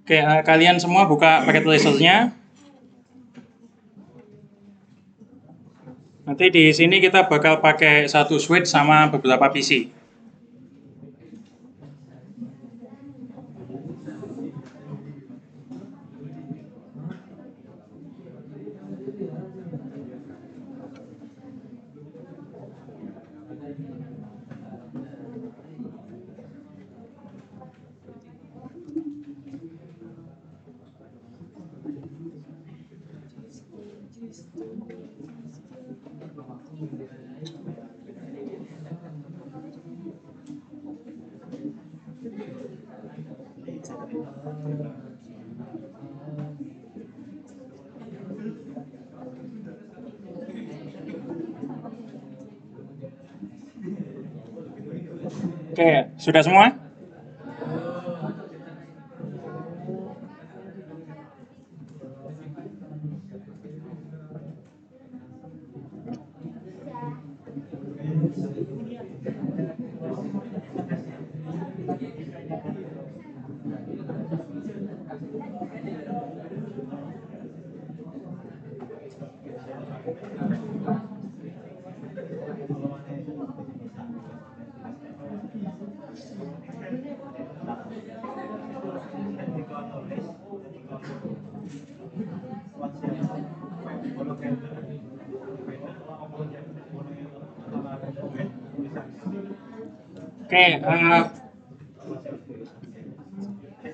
Oke, kalian semua buka paket lasernya. Nanti di sini kita bakal pakai satu switch sama beberapa PC. Oke, sudah semua? Oke,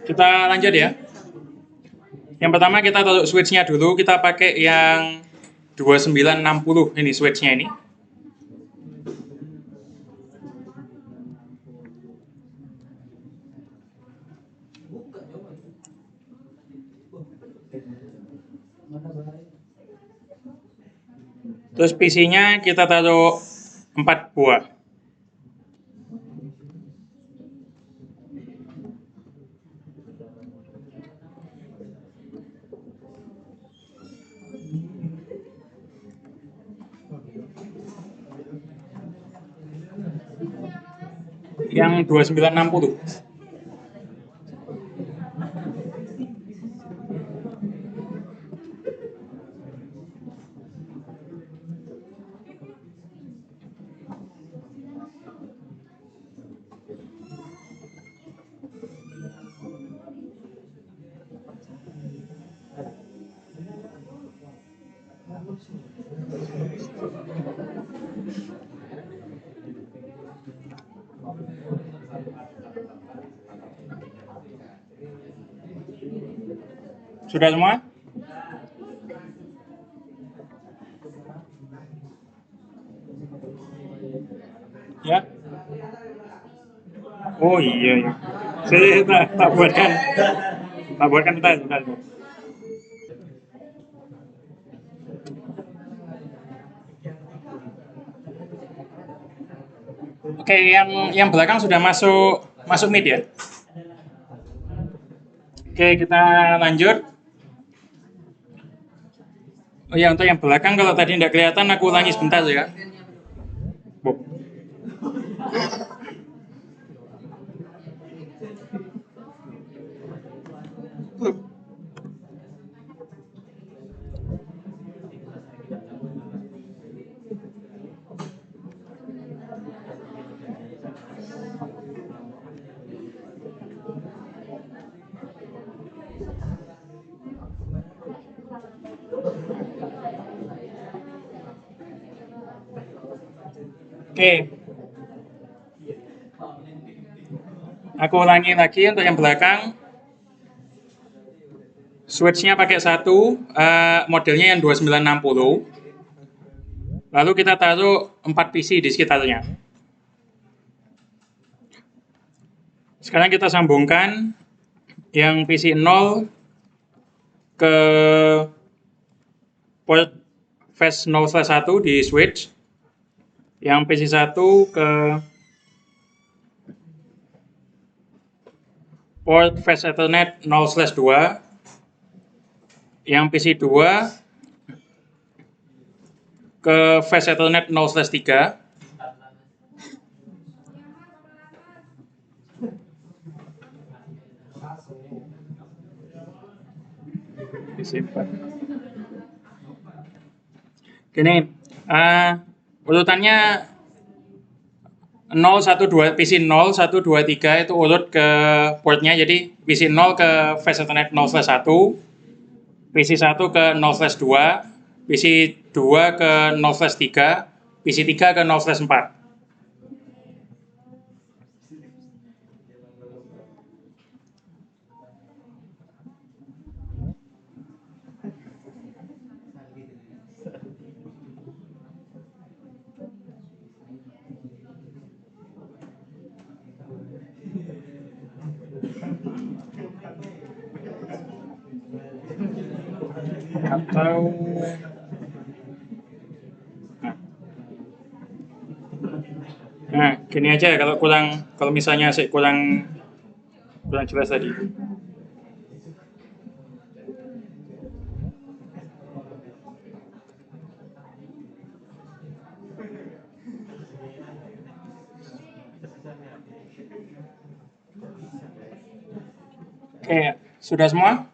kita lanjut ya. Yang pertama kita taruh switch-nya dulu, kita pakai yang 2960 ini switch-nya ini. Terus PC-nya kita taruh 4 buah. Yang 2960. Sudah semua? Ya. Oh iya, iya. Saya tak buatkan. Tak buatkan bentar. Oke, yang belakang sudah masuk mid ya. Oke, kita lanjut. Oh ya, untuk yang belakang kalau tadi tidak kelihatan aku ulangi sebentar ya. Bob. Oke. Aku ulangi lagi untuk yang belakang. Switch-nya pakai satu, modelnya yang 2960. Lalu kita taruh 4 PC di sekitarnya. Sekarang kita sambungkan yang PC 0 ke port flash 0/1 di switch. Yang PC 1 ke port flash Ethernet 0/2. Yang PC 2 ke flash Ethernet 0/3. PC 4. Gini, eh, urutannya 0, 1, 2, PC 0, 1, 2, 3 itu urut ke portnya. Jadi PC 0 ke Fast Ethernet 0/1, PC 1 ke 0/2, PC 2 ke 0/3, PC 3 ke 0/4. Atau nah, gini aja kalau kalau misalnya kurang kurang jelas tadi. Oke, sudah semua?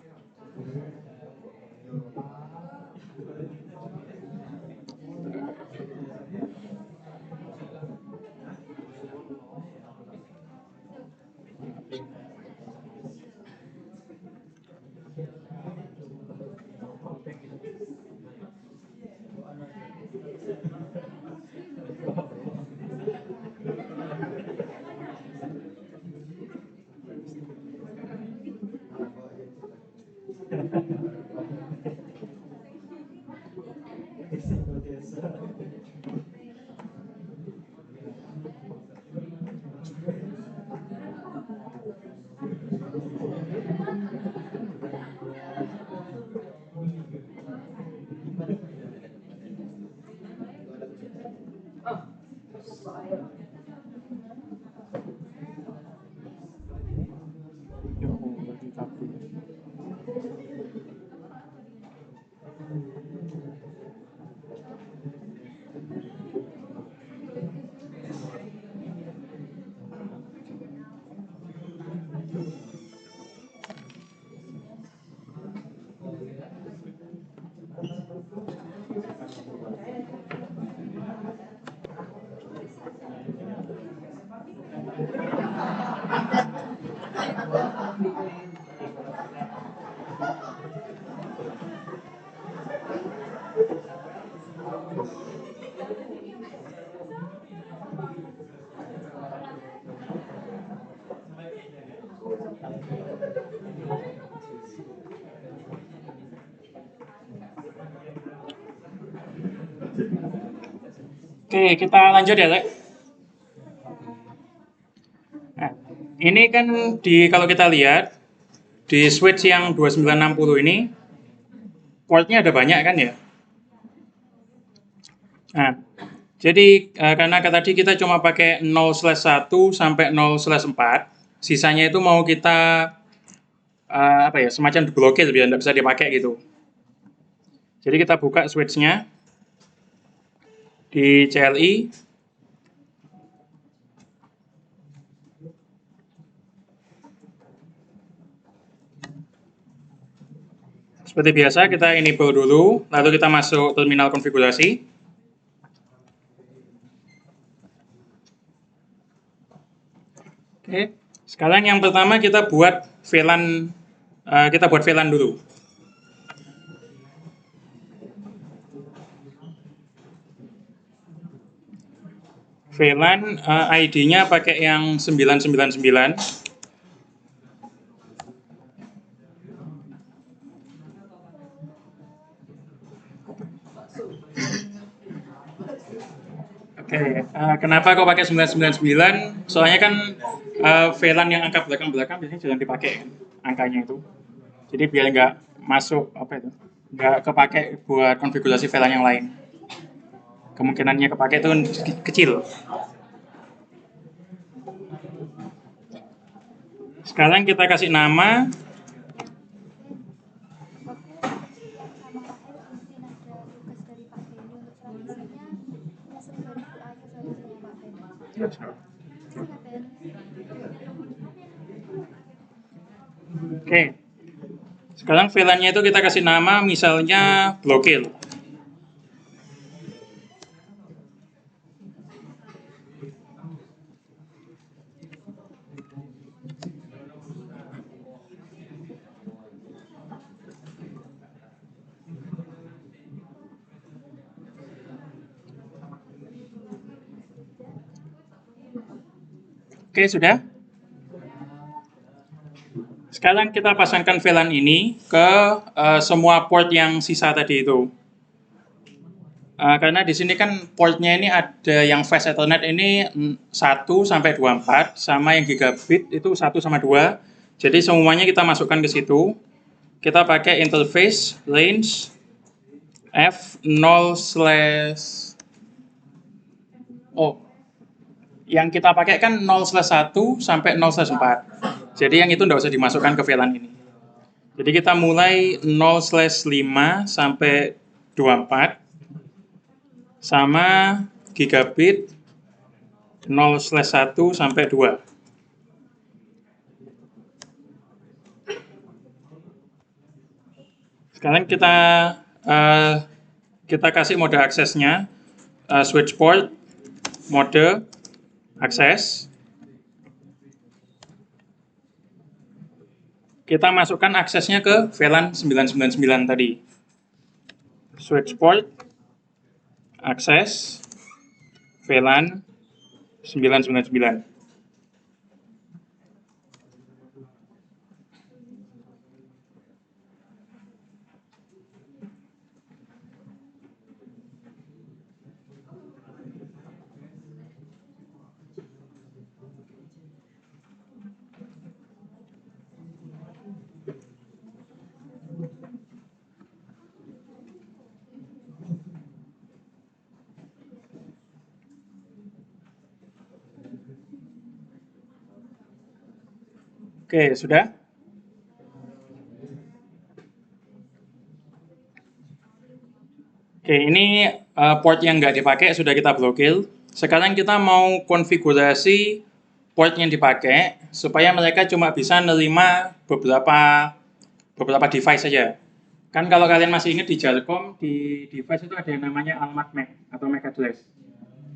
Oke, kita lanjut ya, Lek. Nah, ini kan kalau kita lihat di switch yang 2960 ini portnya ada banyak kan ya. Nah, jadi karena tadi kita cuma pakai 0/1 sampai 0/4, sisanya itu mau kita apa ya, semacam diblokir biar tidak bisa dipakai gitu. Jadi kita buka switchnya di CLI. Seperti biasa kita enable dulu, lalu kita masuk terminal konfigurasi. Oke, sekarang yang pertama kita buat VLAN, dulu. VLAN ID-nya pakai yang 999. Oke, kenapa kok pakai 999? Soalnya kan VLAN yang angka belakang-belakang biasanya jarang dipakai kan, angkanya itu. Jadi biar nggak masuk apa itu, nggak kepake buat konfigurasi VLAN yang lain. Kemungkinannya kepake itu kecil. Sekarang kita kasih nama. Oke. Sekarang VLAN-nya itu kita kasih nama misalnya blokir. Oke, sudah. Sekarang kita pasangkan VLAN ini ke semua port yang sisa tadi itu. Karena di sini kan portnya ini ada yang fast Ethernet ini 1 sampai 24, sama yang gigabit itu 1 sama 2. Jadi semuanya kita masukkan ke situ. Kita pakai interface range F0 slash yang kita pakai kan 0/1 sampai 0/4. Jadi yang itu nggak usah dimasukkan ke VLAN ini. Jadi kita mulai 0/5 sampai 24 sama gigabit 0/1 sampai 2. Sekarang kita kasih mode aksesnya, switch port, mode akses. Kita masukkan aksesnya ke VLAN 999 tadi. Switch port, akses, VLAN 999. Oke, sudah? Oke, ini port yang nggak dipakai sudah kita blokir. Sekarang kita mau konfigurasi port yang dipakai supaya mereka cuma bisa nerima beberapa device saja. Kan kalau kalian masih ingat di Jalcom, di device itu ada yang namanya alamat MAC atau MAC address.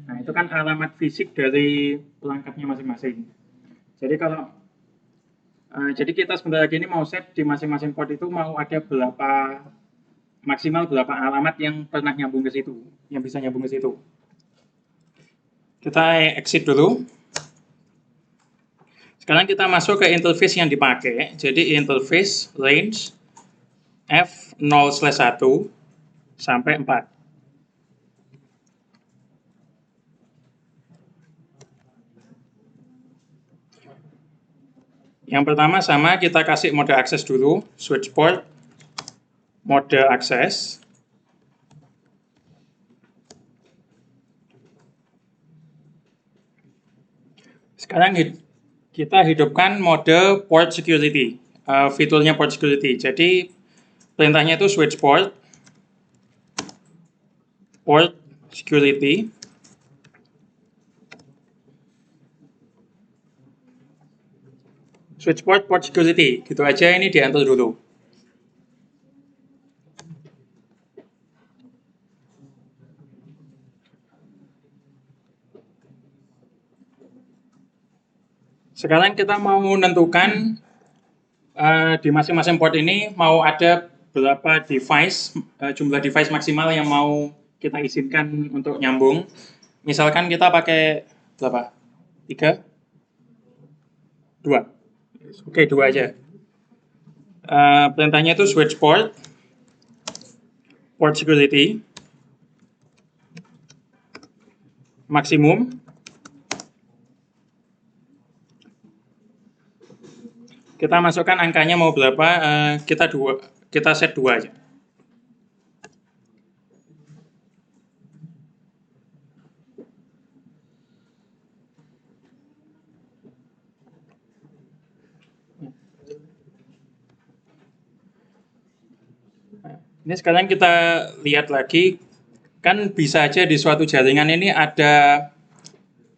Nah, itu kan alamat fisik dari pelangkapnya masing-masing. Jadi kita sebentar lagi ini mau set di masing-masing port itu mau ada maksimal berapa alamat yang pernah nyambung ke situ, yang bisa nyambung ke situ. Kita exit dulu. Sekarang kita masuk ke interface yang dipakai. Jadi interface range F0/1 sampai 4. Yang pertama sama, kita kasih mode akses dulu, switch port, mode akses. Sekarang kita hidupkan mode port security, fiturnya port security. Jadi perintahnya itu switch port security. Switch port security, gitu aja, ini di-enter dulu. Sekarang kita mau menentukan di masing-masing port ini mau ada berapa device, jumlah device maksimal yang mau kita izinkan untuk nyambung. Misalkan kita pakai berapa? 3? 2? Oke, 2 aja. Perintahnya itu switch port security, maksimum. Kita masukkan angkanya mau berapa, kita set 2 aja. Ini sekarang kita lihat lagi, kan bisa aja di suatu jaringan ini ada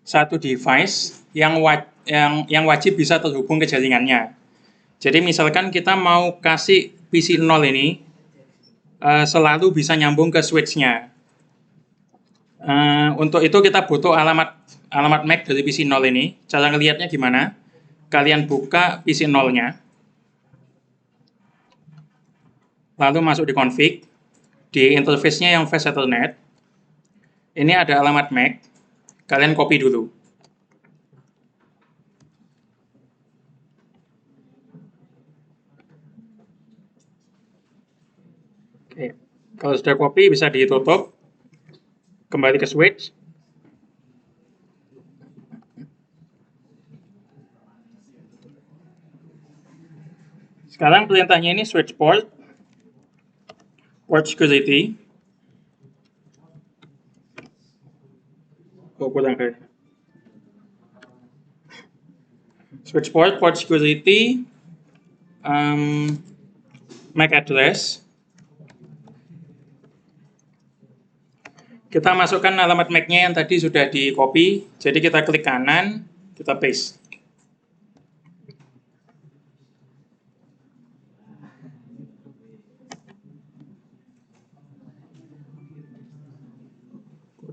satu device yang wajib bisa terhubung ke jaringannya. Jadi misalkan kita mau kasih PC 0 ini selalu bisa nyambung ke switch-nya. Untuk itu kita butuh alamat MAC dari PC 0 ini. Cara ngelihatnya gimana? Kalian buka PC 0-nya, lalu masuk di config, di interface-nya yang Fast Ethernet. Ini ada alamat MAC, kalian copy dulu. Oke, kalau sudah copy bisa ditutup, kembali ke switch. Sekarang perintahnya ini switch port security. Oh, kurang kayak. Switch port security, MAC address. Kita masukkan alamat MAC-nya yang tadi sudah di copy, jadi kita klik kanan, kita paste.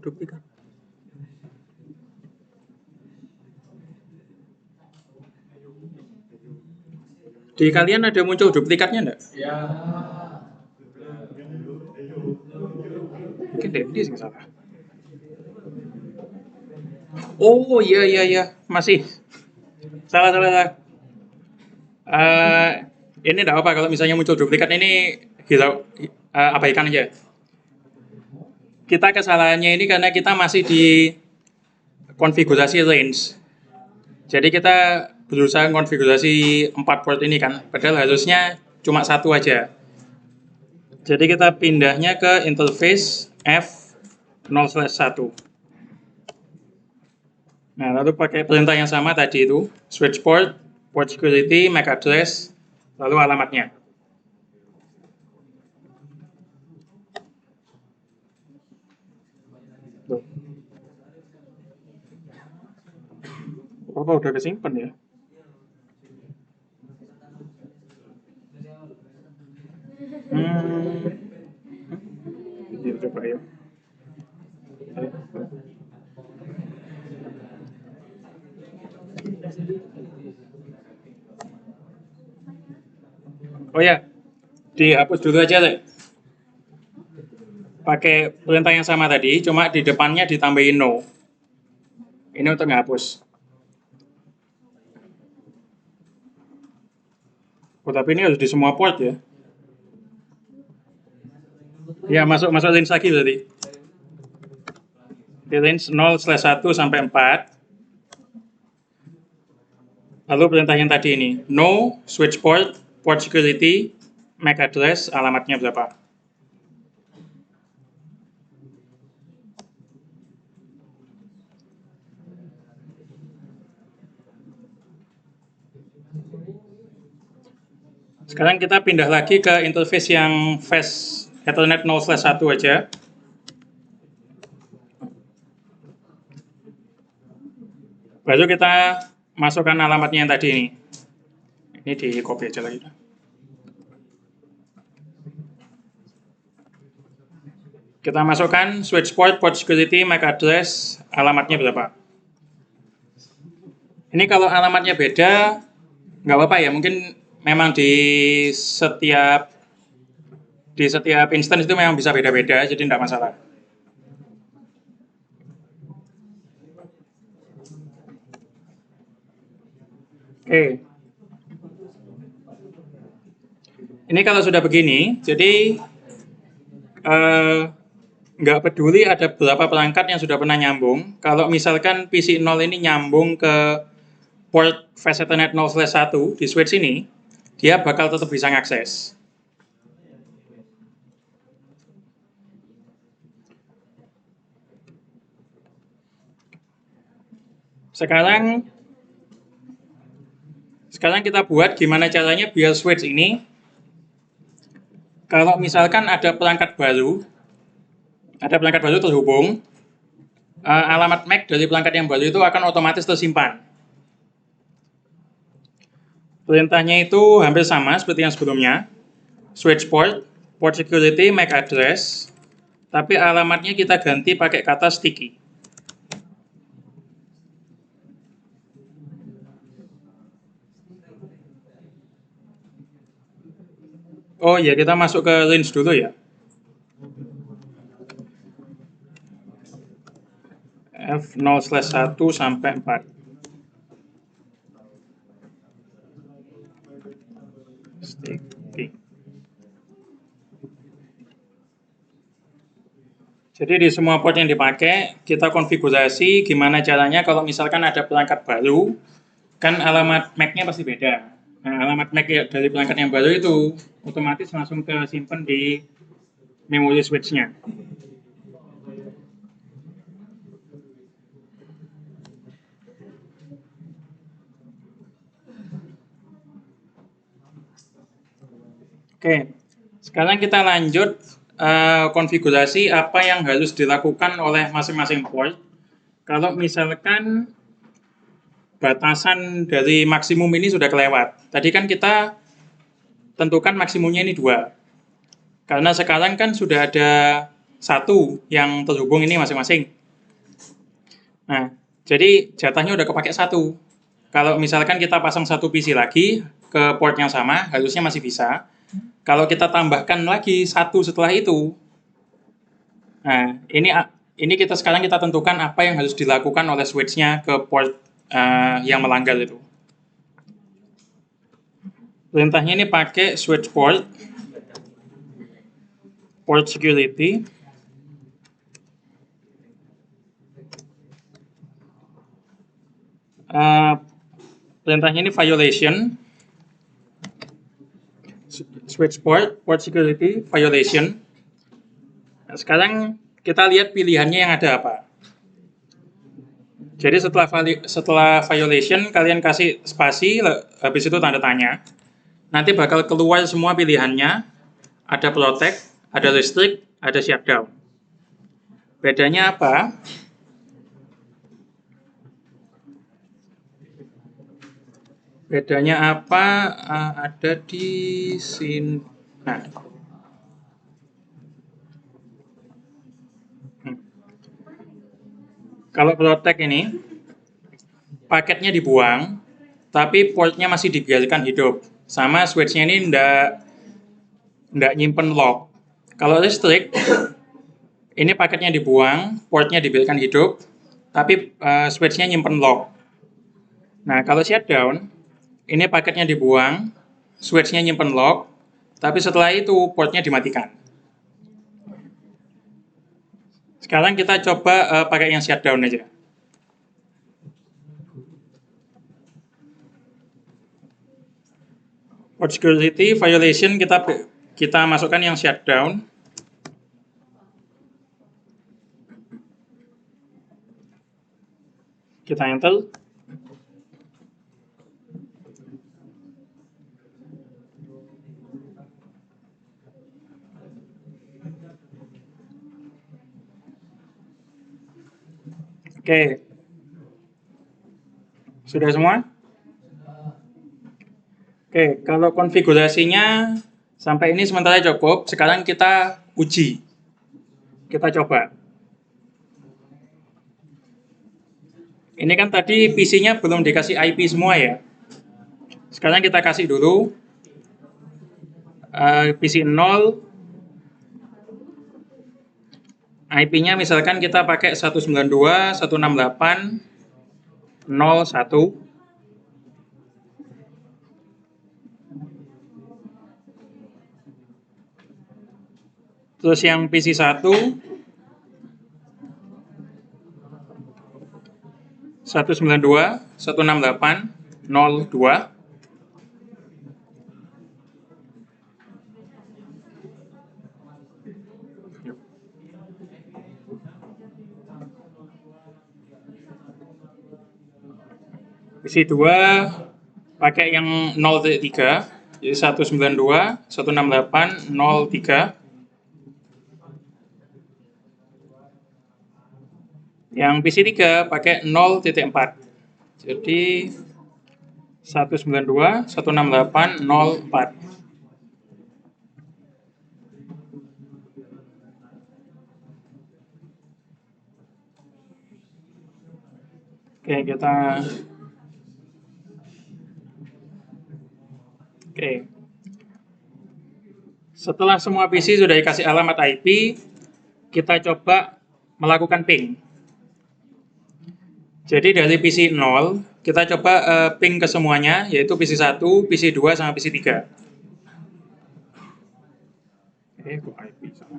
Duplikat. Di kalian ada muncul duplikatnya enggak? Ya. Mungkin Dendi sih salah. Oh iya, masih salah. Ini enggak apa kalau misalnya muncul duplikat ini kita abaikan aja. Kita kesalahannya ini karena kita masih di konfigurasi range. Jadi kita berusaha konfigurasi 4 port ini kan, padahal harusnya cuma satu aja. Jadi kita pindahnya ke interface F0/1. Nah, lalu pakai perintah yang sama tadi itu, switch port security, MAC address, lalu alamatnya. Apa udah kesimpan ya? Coba ya. Oh ya, dihapus dulu aja deh. Pakai perintah yang sama tadi, cuma di depannya ditambahin no. Ini untuk ngapus. Oh, tapi ini harus di semua port ya. Ya, masuk range lagi berarti. Di range 0/1 sampai 4. Lalu perintah yang tadi ini, no, switch port security, MAC address, alamatnya berapa. Sekarang kita pindah lagi ke interface yang Fast Ethernet 0/1 aja. Baru kita masukkan alamatnya yang tadi ini. Ini di copy aja lagi. Kita masukkan switch port security, MAC address, alamatnya berapa. Ini kalau alamatnya beda, nggak apa-apa ya, mungkin memang di setiap instance itu memang bisa beda-beda, jadi tidak masalah. Oke. Ini kalau sudah begini, jadi nggak peduli ada berapa perangkat yang sudah pernah nyambung. Kalau misalkan PC 0 ini nyambung ke port Fast Ethernet 0/1 di switch ini, dia bakal tetap bisa ngakses. Sekarang kita buat gimana caranya biar switch ini, kalau misalkan ada perangkat baru terhubung, alamat MAC dari perangkat yang baru itu akan otomatis tersimpan. Perintahnya itu hampir sama seperti yang sebelumnya. switch port, port security, MAC address, tapi alamatnya kita ganti pakai kata sticky. Oh iya, kita masuk ke range dulu ya. F0/1 sampai 4. Sticky. Jadi di semua port yang dipakai, kita konfigurasi gimana caranya kalau misalkan ada perangkat baru, kan alamat MAC-nya pasti beda. Nah, alamat MAC dari perangkat yang baru itu otomatis langsung tersimpan di memori switch-nya. Oke, sekarang kita lanjut konfigurasi apa yang harus dilakukan oleh masing-masing port. Kalau misalkan batasan dari maksimum ini sudah kelewat. Tadi kan kita tentukan maksimumnya ini 2. Karena sekarang kan sudah ada 1 yang terhubung ini masing-masing. Nah, jadi jatahnya udah kepake 1. Kalau misalkan kita pasang 1 PC lagi ke port yang sama, harusnya masih bisa. Kalau kita tambahkan lagi 1 setelah itu, nah ini sekarang kita tentukan apa yang harus dilakukan oleh switch-nya ke port yang melanggar itu. Perintahnya ini pakai switch port, port security, perintahnya ini violation, switch port, port security, violation. Nah, sekarang kita lihat pilihannya yang ada apa. Jadi setelah violation, kalian kasih spasi, habis itu tanda tanya. Nanti bakal keluar semua pilihannya. Ada protect, ada restrict, ada shutdown. Bedanya apa? Bedanya apa? Ada di sini. Nah. Kalau protect ini, paketnya dibuang, tapi portnya masih dibiarkan hidup. Sama switch-nya ini nggak nyimpen lock. Kalau restrict, ini paketnya dibuang, portnya dibiarkan hidup, tapi switch-nya nyimpen lock. Nah, kalau shutdown, ini paketnya dibuang, switch-nya nyimpen lock, tapi setelah itu portnya dimatikan. Sekarang kita coba pakai yang shutdown aja. Port security violation kita masukkan yang shutdown. Kita enter. Oke. Sudah semua? Oke, kalau konfigurasinya sampai ini sementara cukup. Sekarang kita uji. Kita coba. Ini kan tadi PC-nya belum dikasih IP semua ya. Sekarang kita kasih dulu PC 0. IP-nya misalkan kita pakai 192.168.0.1. Terus yang PC 1 192.168.0.2. PC 2 pakai yang 0.3, jadi 192.168.0.3. Yang PC 3 pakai 0.4, jadi 192.168.0.4. Oke, oke. Setelah semua PC sudah dikasih alamat IP, kita coba melakukan ping. Jadi dari PC 0, kita coba ping ke semuanya, yaitu PC 1, PC 2, sama PC 3. Kok IP salah.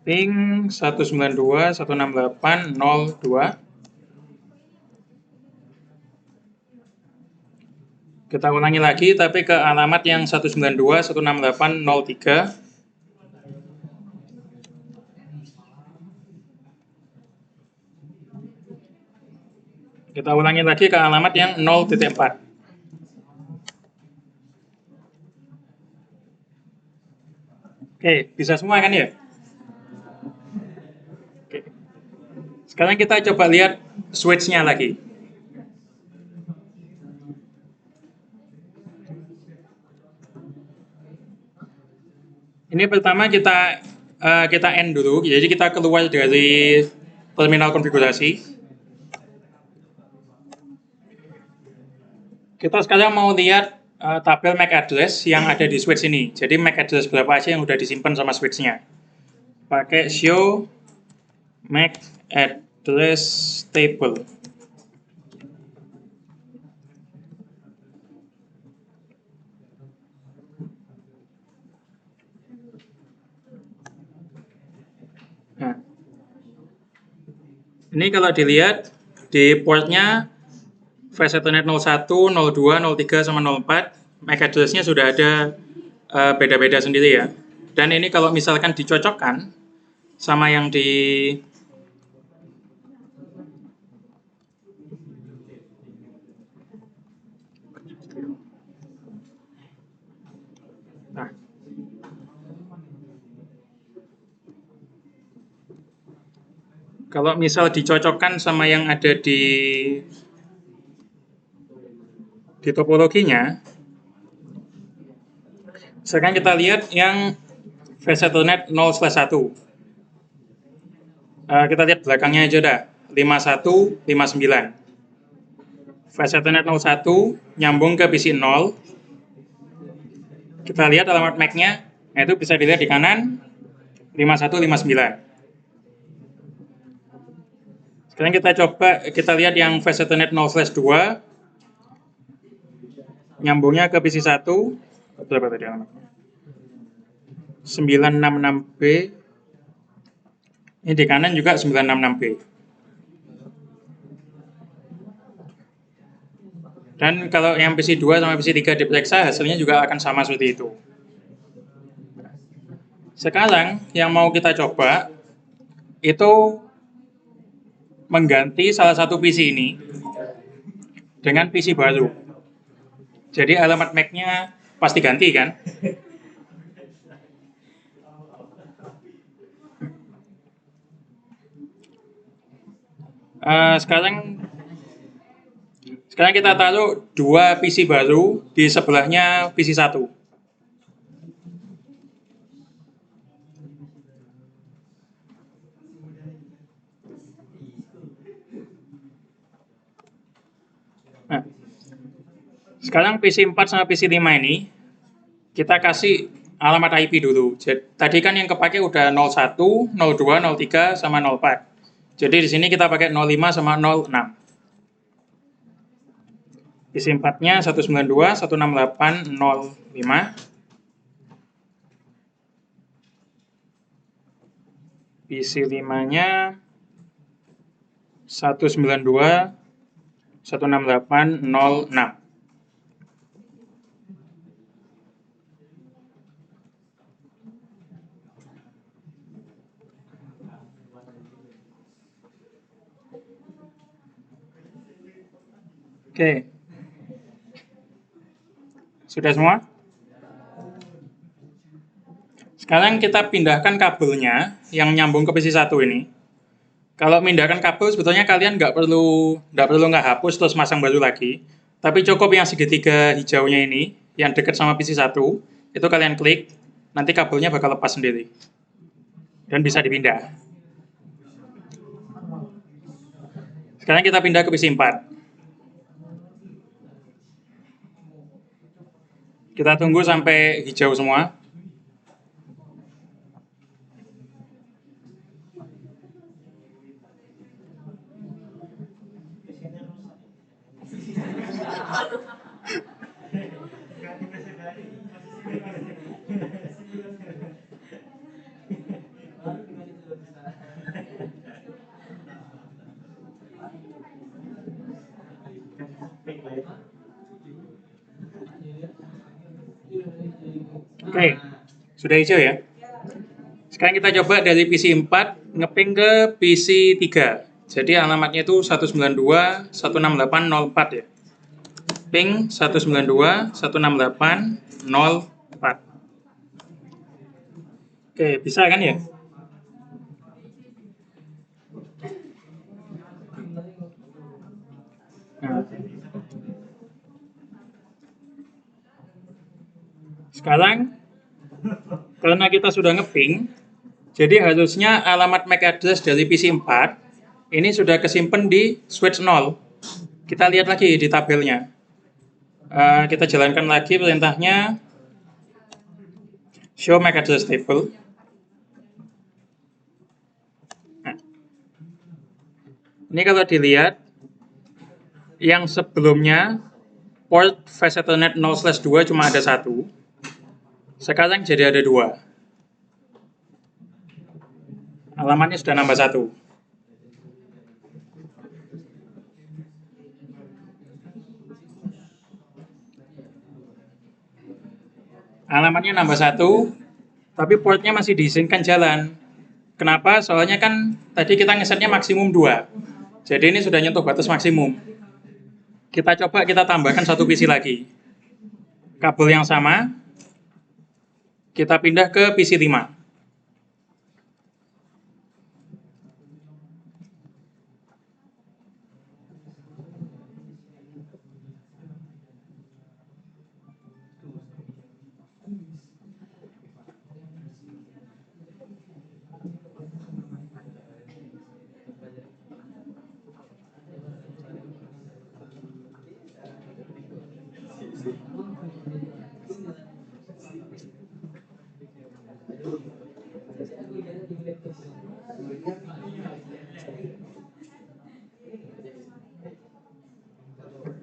Ping 192.168.0.2. Kita ulangi lagi, tapi ke alamat yang 192.168.0.3. Kita ulangi lagi ke alamat yang 0.4. Oke, bisa semua kan ya? Oke. Sekarang kita coba lihat switch-nya lagi. Ini pertama kita end dulu, jadi kita keluar dari terminal konfigurasi. Kita sekarang mau lihat tabel MAC address yang ada di switch ini. Jadi MAC address berapa aja yang udah disimpan sama switch-nya. Pakai show MAC address table. Nah, ini kalau dilihat di portnya Flash Ethernet 01, 02, 03, sama 04, MAC address-nya sudah ada beda-beda sendiri ya. Dan ini kalau misalkan dicocokkan sama yang di Nah, kalau misal dicocokkan sama yang ada di topologinya, sekarang kita lihat yang Flash Ethernet 0/1. Kita lihat belakangnya aja dah, 5159. Flash Ethernet 01 nyambung ke PC 0. Kita lihat alamat MAC-nya, itu bisa dilihat di kanan, 5159. Sekarang kita lihat yang Flash Ethernet 0/2, nyambungnya ke PC 1, berapa tadi alamatnya? 966B. Ini di kanan juga 966B. Dan kalau yang PC 2 sama PC 3 diperiksa, hasilnya juga akan sama seperti itu. Sekarang yang mau kita coba itu mengganti salah satu PC ini dengan PC baru. Jadi alamat MAC-nya pasti ganti kan? Sekarang kita taruh dua PC baru di sebelahnya PC 1. Nah, sekarang PC 4 sama PC 5 ini kita kasih alamat IP dulu. Tadi kan yang kepake udah 01, 02, 03, sama 04. Jadi di sini kita pakai 05 sama 06. PC 4-nya 192, 168, 05. PC 5-nya 192, 168, 06. Oke. Sudah semua? Sekarang kita pindahkan kabelnya yang nyambung ke PC 1 ini. Kalau pindahkan kabel sebetulnya kalian nggak perlu hapus terus masang baru lagi. Tapi cukup yang segitiga hijaunya ini, yang dekat sama PC 1, itu kalian klik, nanti kabelnya bakal lepas sendiri. Dan bisa dipindah. Sekarang kita pindah ke PC 4. Kita tunggu sampai hijau semua. Oke, sudah hijau ya. Sekarang kita coba dari PC 4 ngeping ke PC 3. Jadi alamatnya itu 192.168.04 ya. Ping 192.168.04. Oke, bisa kan ya? Nah, sekarang karena kita sudah ngeping, jadi harusnya alamat MAC address dari PC 4 ini sudah kesimpan di switch 0. Kita lihat lagi di tabelnya. Kita jalankan lagi perintahnya show MAC address table. Nah, ini kalau dilihat, yang sebelumnya port Fast Ethernet 0/2 cuma ada 1. Sekarang jadi ada 2. Alamatnya sudah nambah 1. Alamatnya nambah 1, tapi portnya masih diizinkan jalan. Kenapa? Soalnya kan tadi kita ngesetnya maksimum 2. Jadi ini sudah nyentuh batas maksimum. Kita coba kita tambahkan satu PC lagi. Kabel yang sama, kita pindah ke PC 5.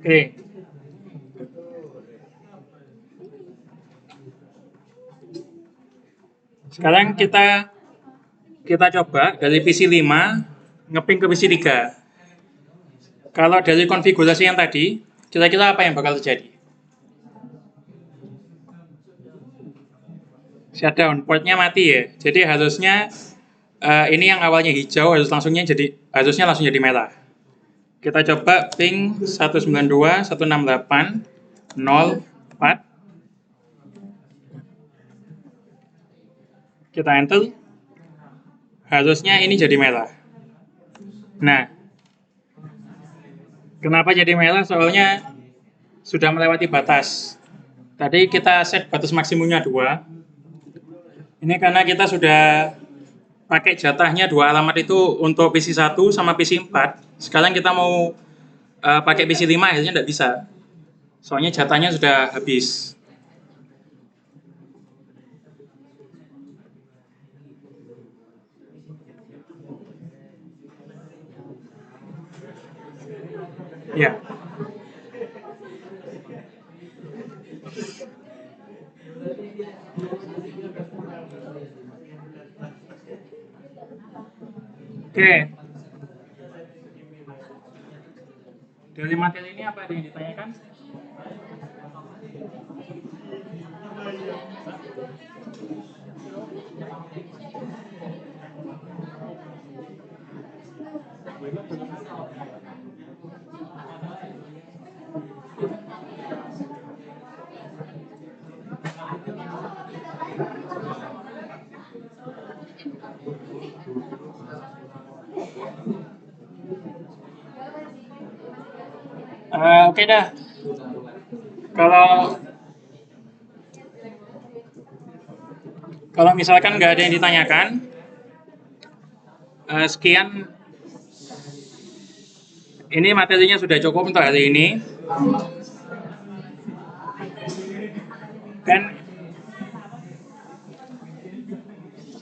Oke. Sekarang kita coba dari PC 5 ngeping ke PC 3. Kalau dari konfigurasi yang tadi, kira-kira apa yang bakal terjadi? Shutdown, portnya mati ya. Jadi harusnya ini yang awalnya hijau harusnya langsung jadi merah. Kita coba ping 192.168.04. Kita enter. Harusnya ini jadi merah. Nah, kenapa jadi merah? Soalnya sudah melewati batas. Tadi kita set batas maksimumnya 2. Ini karena kita sudah pakai jatahnya 2 alamat itu untuk PC 1 sama PC 4. Sekarang kita mau pakai PC 5 akhirnya tidak bisa. Soalnya jatahnya sudah habis. Ya. Oke. Dari materi ini apa ada yang ditanyakan? Oke dah. Kalau misalkan nggak ada yang ditanyakan, sekian Ini materinya sudah cukup untuk hari ini. Dan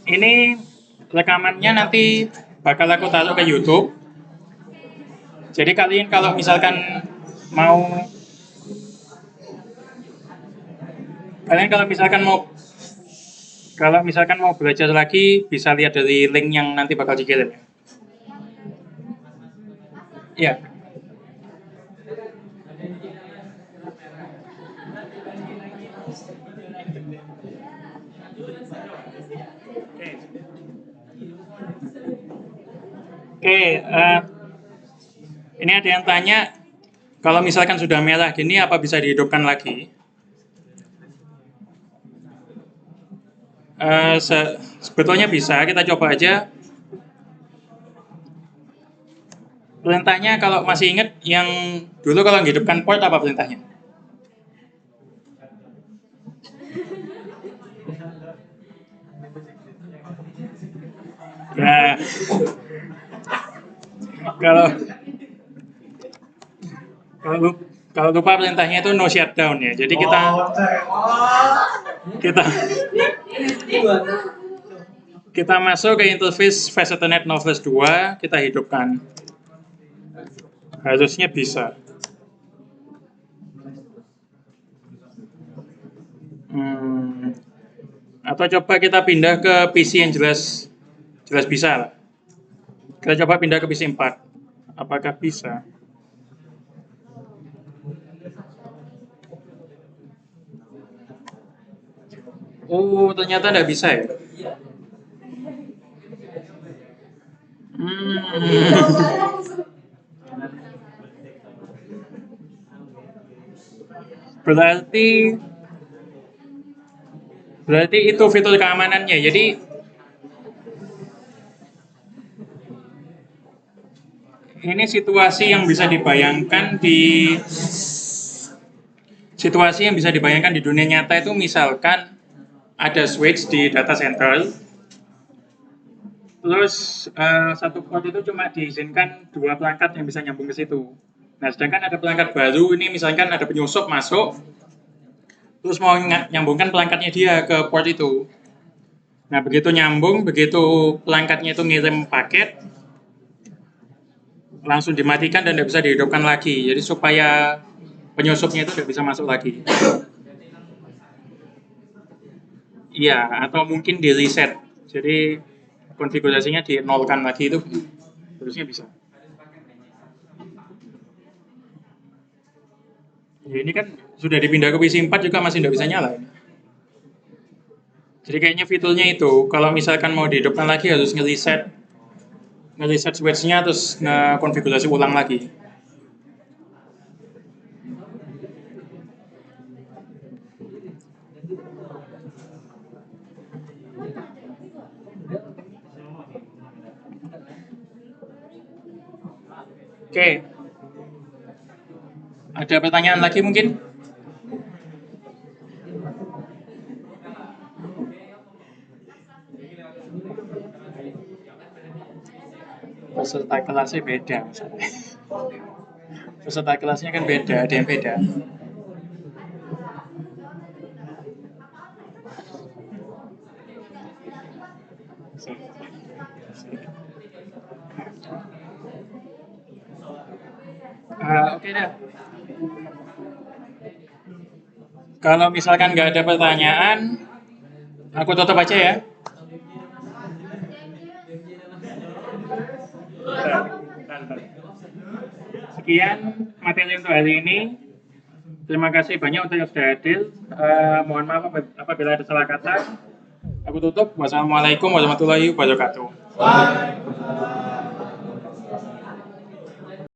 ini rekamannya nanti bakal aku taruh ke YouTube. Jadi kalian kalau misalkan mau kalau misalkan mau belajar lagi bisa lihat dari link yang nanti bakal dikirim. Iya. Oke, ini ada yang tanya, kalau misalkan sudah merah gini, apa bisa dihidupkan lagi? Sebetulnya bisa, kita coba aja. Perintahnya kalau masih ingat, yang dulu kalau menghidupkan port apa perintahnya? Ya, kalau lupa perintahnya itu no shutdown ya. Jadi kita masuk ke interface Fast Ethernet Novels 2, kita hidupkan. Harusnya bisa. Atau coba kita pindah ke PC yang jelas bisa lah. Kita coba pindah ke PC 4. Apakah bisa? Oh, ternyata tidak bisa ya. Berarti itu fitur keamanannya. Jadi ini situasi yang bisa dibayangkan di dunia nyata itu, misalkan ada switch di data center, terus satu port itu cuma diizinkan 2 perangkat yang bisa nyambung ke situ. Nah, sedangkan ada perangkat baru, ini misalkan ada penyusup masuk, terus mau nyambungkan perangkatnya dia ke port itu. Nah, begitu nyambung, begitu perangkatnya itu ngirim paket, langsung dimatikan dan tidak bisa dihidupkan lagi. Jadi supaya penyusupnya itu tidak bisa masuk lagi. Iya, atau mungkin di reset. Jadi konfigurasinya di-nolkan lagi, itu harusnya bisa. Ya, ini kan sudah dipindah ke PC 4 juga masih tidak bisa nyala. Jadi kayaknya fiturnya itu, kalau misalkan mau dihidupkan lagi harus nge-reset switch-nya, terus nge-konfigurasi ulang lagi. Oke. Ada pertanyaan lagi mungkin? Peserta kelasnya beda misalnya. Peserta kelasnya kan beda, ada yang beda. Oke dah. Kalau misalkan nggak ada pertanyaan, aku tutup aja ya. Sekian materi untuk hari ini. Terima kasih banyak untuk yang sudah hadir. Mohon maaf apabila ada salah kata. Aku tutup. Wassalamualaikum warahmatullahi wabarakatuh.